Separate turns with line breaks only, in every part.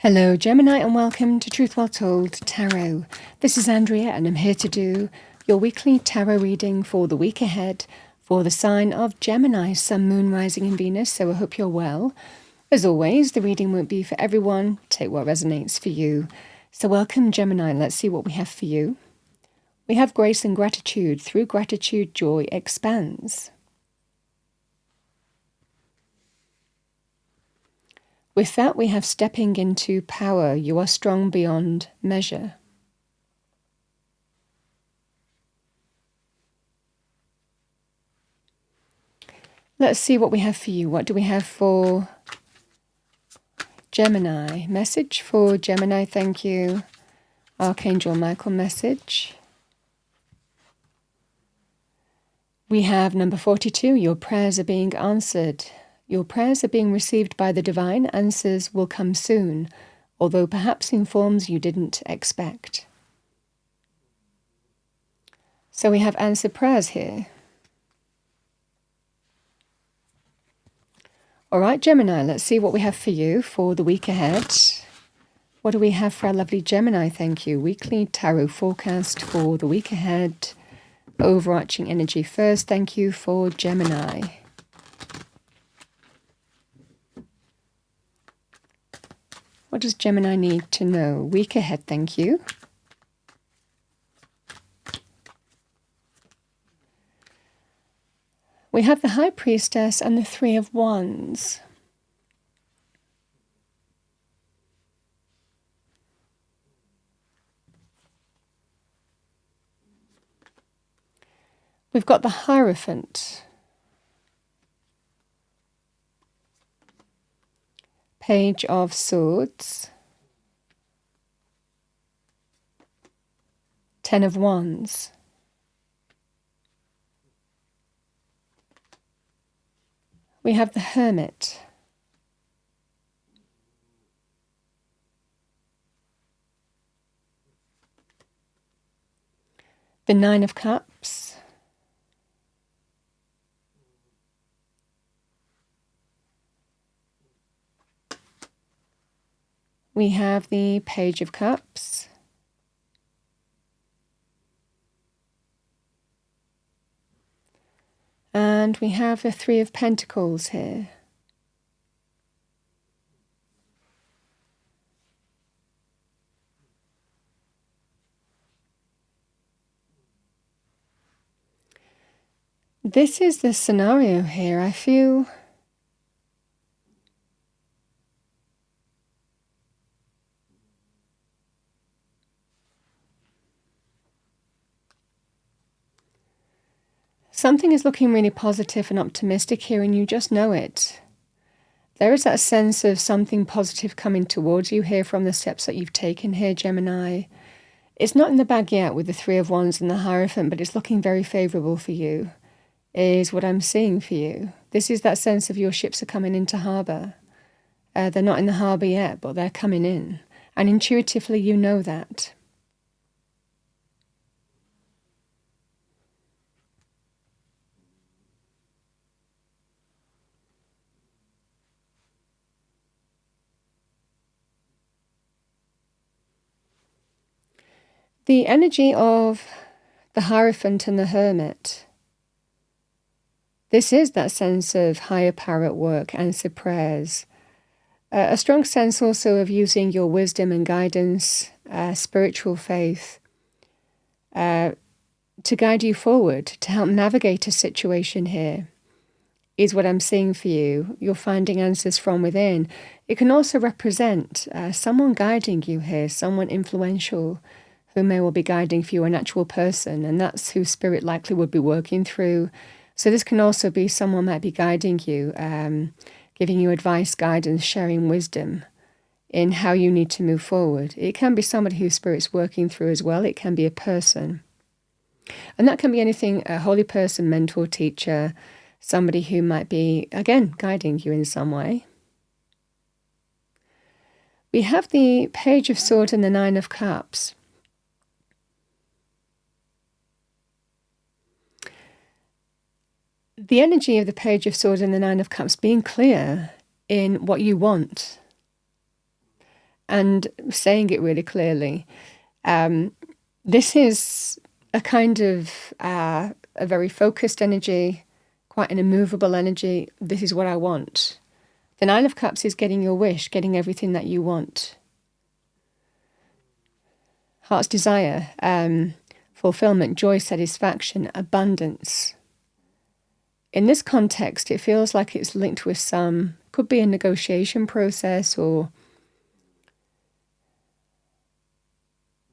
Hello Gemini and welcome to Truth Well Told Tarot. This is Andrea and I'm here to do your weekly tarot reading for the week ahead for the sign of Gemini, Sun, Moon, Rising and Venus, so I hope you're well. As always, the reading won't be for everyone. Take what resonates for you. So welcome Gemini, let's see what we have for you. We have grace and gratitude. Through gratitude, joy expands. With that, we have stepping into power. You are strong beyond measure. Let's see what we have for you. What do we have for Gemini? Message for Gemini, thank you. Archangel Michael message. We have number 42. Your prayers are being answered. Your prayers are being received by the divine. Answers will come soon, although perhaps in forms you didn't expect. So we have answered prayers here. All right, Gemini, let's see what we have for you for the week ahead. What do we have for our lovely Gemini? Thank you. Weekly tarot forecast for the week ahead. Overarching energy first. Thank you for Gemini. What does Gemini need to know? Week ahead, thank you. We have the High Priestess and the Three of Wands. We've got the Hierophant. Page of Swords. Ten of Wands. We have the Hermit. The Nine of Cups. We have the Page of Cups. And we have the Three of Pentacles here. This is the scenario here. I feel something is looking really positive and optimistic here, and you just know it. There is that sense of something positive coming towards you here from the steps that you've taken here, Gemini. It's not in the bag yet with the Three of Wands and the Hierophant, but it's looking very favourable for you, is what I'm seeing for you. This is that sense of your ships are coming into harbour. They're not in the harbour yet, but they're coming in. And intuitively you know that. The energy of the Hierophant and the Hermit. This is that sense of higher power at work, answered prayers. A strong sense also of using your wisdom and guidance, spiritual faith, to guide you forward, to help navigate a situation here, is what I'm seeing for you. You're finding answers from within. It can also represent someone guiding you here, someone influential, who may well be guiding for you, an actual person, and that's who Spirit likely would be working through. So this can also be someone might be guiding you, giving you advice, guidance, sharing wisdom in how you need to move forward. It can be somebody who Spirit's working through as well. It can be a person. And that can be anything, a holy person, mentor, teacher, somebody who might be, again, guiding you in some way. We have the Page of Swords and the Nine of Cups. The energy of the Page of Swords and the Nine of Cups being clear in what you want. and saying it really clearly. This is a kind of a very focused energy, quite an immovable energy. This is what I want. The Nine of Cups is getting your wish, getting everything that you want. Heart's desire, fulfillment, joy, satisfaction, abundance. In this context, it feels like it's linked with could be a negotiation process, or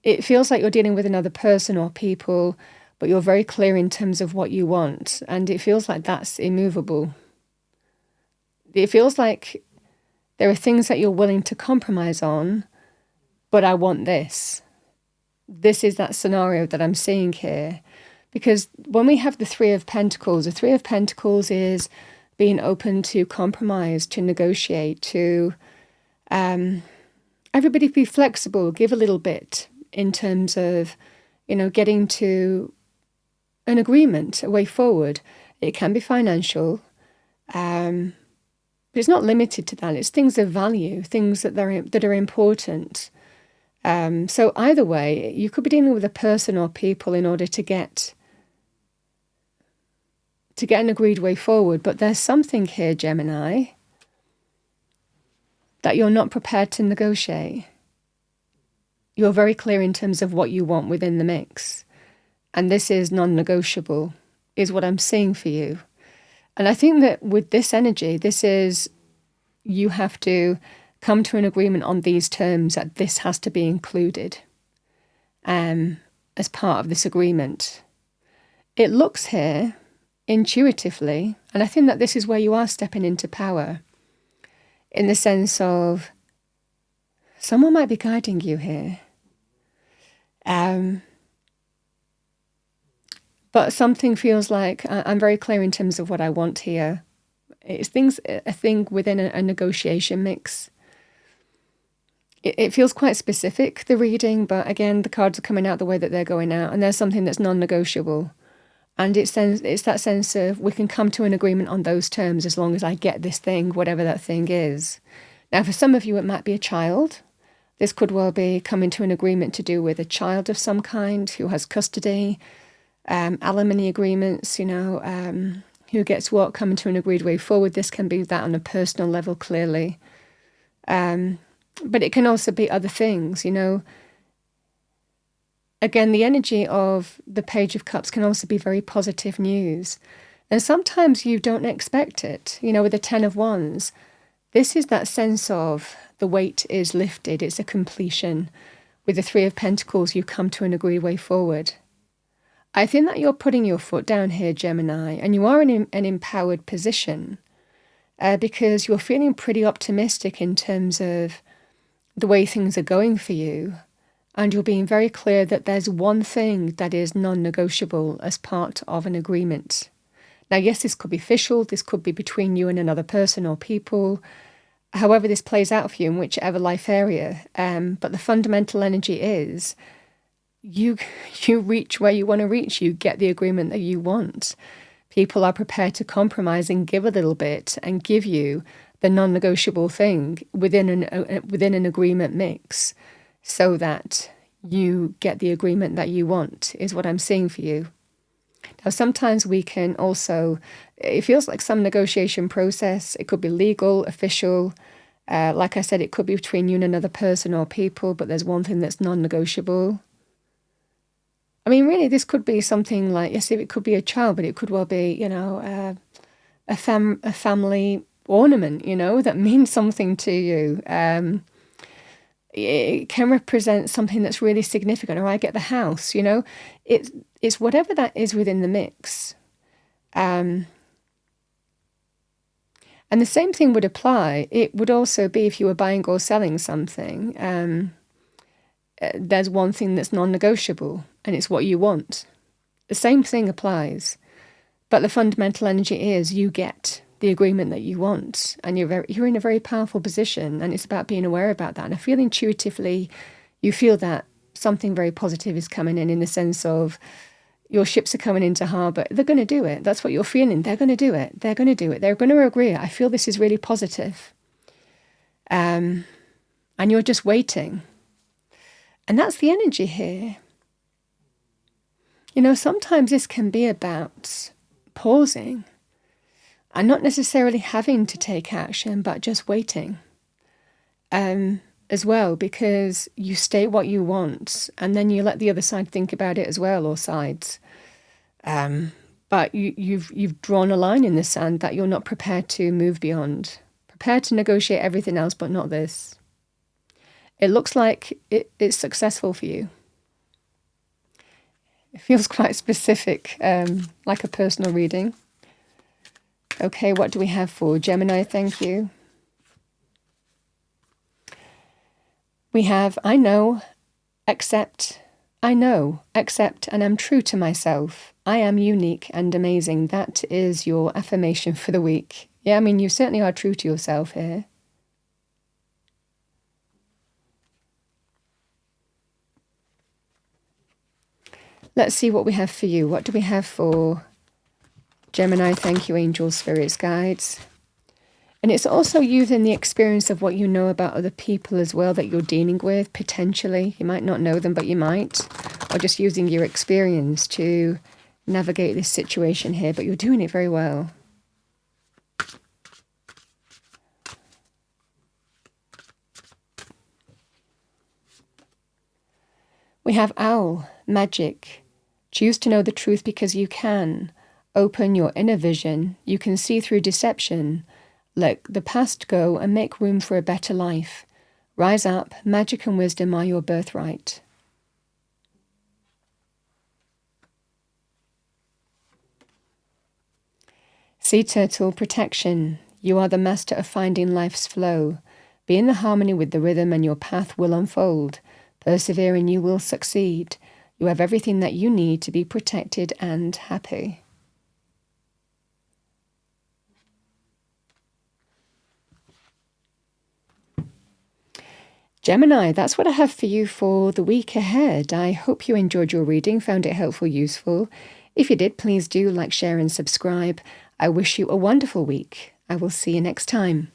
it feels like you're dealing with another person or people, but you're very clear in terms of what you want, and it feels like that's immovable. It feels like there are things that you're willing to compromise on, but I want this. This is that scenario that I'm seeing here. Because when we have the Three of Pentacles, the Three of Pentacles is being open to compromise, to negotiate, to everybody be flexible, give a little bit in terms of, getting to an agreement, a way forward. It can be financial, but it's not limited to that. It's things of value, things that are important. So either way, you could be dealing with a person or people in order to get an agreed way forward. But there's something here, Gemini, that you're not prepared to negotiate. You're very clear in terms of what you want within the mix. And this is non-negotiable, is what I'm seeing for you. And I think that with this energy, you have to come to an agreement on these terms, that this has to be included as part of this agreement. It looks here intuitively, and I think that this is where you are stepping into power, in the sense of someone might be guiding you here. But something feels like I'm very clear in terms of what I want here. It's a thing within a negotiation mix. It feels quite specific, the reading, but again, the cards are coming out the way that they're going out, and there's something that's non-negotiable. And it's that sense of we can come to an agreement on those terms as long as I get this thing, whatever that thing is. Now, for some of you, it might be a child. This could well be coming to an agreement to do with a child of some kind who has custody, alimony agreements, who gets what, coming to an agreed way forward. This can be that on a personal level, clearly. But it can also be other things, Again, the energy of the Page of Cups can also be very positive news. And sometimes you don't expect it. With the Ten of Wands, this is that sense of the weight is lifted. It's a completion. With the Three of Pentacles, you come to an agreed way forward. I think that you're putting your foot down here, Gemini, and you are in an empowered position because you're feeling pretty optimistic in terms of the way things are going for you. And you're being very clear that there's one thing that is non-negotiable as part of an agreement. Now, yes, this could be official. This could be between you and another person or people. However this plays out for you in whichever life area. But the fundamental energy is you reach where you want to reach. You get the agreement that you want. People are prepared to compromise and give a little bit and give you the non-negotiable thing within an agreement mix, so that you get the agreement that you want, is what I'm seeing for you. Now, sometimes we can also, it feels like some negotiation process. It could be legal, official. Like I said, it could be between you and another person or people, but there's one thing that's non-negotiable. I mean, really, this could be something like, yes, it could be a child, but it could well be, a family ornament, that means something to you. It can represent something that's really significant, or I get the house, It's whatever that is within the mix. And the same thing would apply. It would also be if you were buying or selling something. There's one thing that's non-negotiable, and it's what you want. The same thing applies. But the fundamental energy is you get the agreement that you want, and you're in a very powerful position, and it's about being aware about that. And I feel intuitively, you feel that something very positive is coming in the sense of your ships are coming into harbour. They're going to do it. That's what you're feeling. They're going to do it. They're going to do it. They're going to agree. I feel this is really positive. and you're just waiting. And that's the energy here. You know, sometimes this can be about pausing and not necessarily having to take action, but just waiting as well, because you state what you want and then you let the other side think about it as well, or sides. But you've drawn a line in the sand that you're not prepared to move beyond. Prepared to negotiate everything else, but not this. It looks like it's successful for you. It feels quite specific, like a personal reading. Okay, what do we have for Gemini? Thank you. We have, I know, accept, and I'm true to myself. I am unique and amazing. That is your affirmation for the week. Yeah, I mean, you certainly are true to yourself here. Let's see what we have for you. What do we have for Gemini? Thank you, angels, spirits, guides. And it's also using the experience of what you know about other people as well that you're dealing with, potentially. You might not know them, but you might. Or just using your experience to navigate this situation here, but you're doing it very well. We have Owl, Magic. Choose to know the truth because you can. Open your inner vision. You can see through deception. Let the past go and make room for a better life. Rise up. Magic and wisdom are your birthright. Sea Turtle, Protection. You are the master of finding life's flow. Be in the harmony with the rhythm and your path will unfold. Persevere and you will succeed. You have everything that you need to be protected and happy. Gemini, that's what I have for you for the week ahead. I hope you enjoyed your reading, found it helpful, useful. If you did, please do like, share and subscribe. I wish you a wonderful week. I will see you next time.